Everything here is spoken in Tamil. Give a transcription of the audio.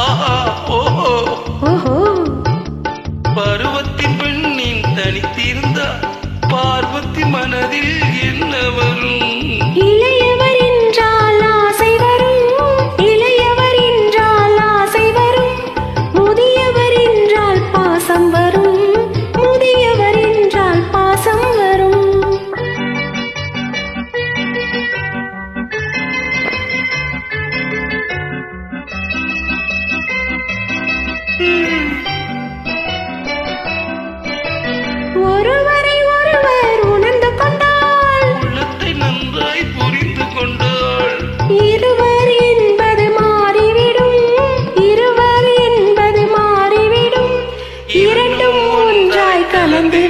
ஆஹா ஓஹோ ஓஹோ பருவத்தின் பெண்ணின் தனித்திருந்தார் பார்வதி மனதில் என்ன வரும் இளையவர் என்றால் ஆசை வரும் இளையவர் என்றால் ஆசை வரும் முதியவர் என்றால் பாசம் வரும் முதியவர் என்றால் பாசம் வரும் ஒருவரை ஒருவர் உணர்ந்து கொண்டால் உள்ளத்தை நன்றாய் புரிந்து கொண்டாள் இருவர் என்பது மாறிவிடும் இருவர் என்பது மாறிவிடும் இரண்டும் ஒன்றாய் கலந்து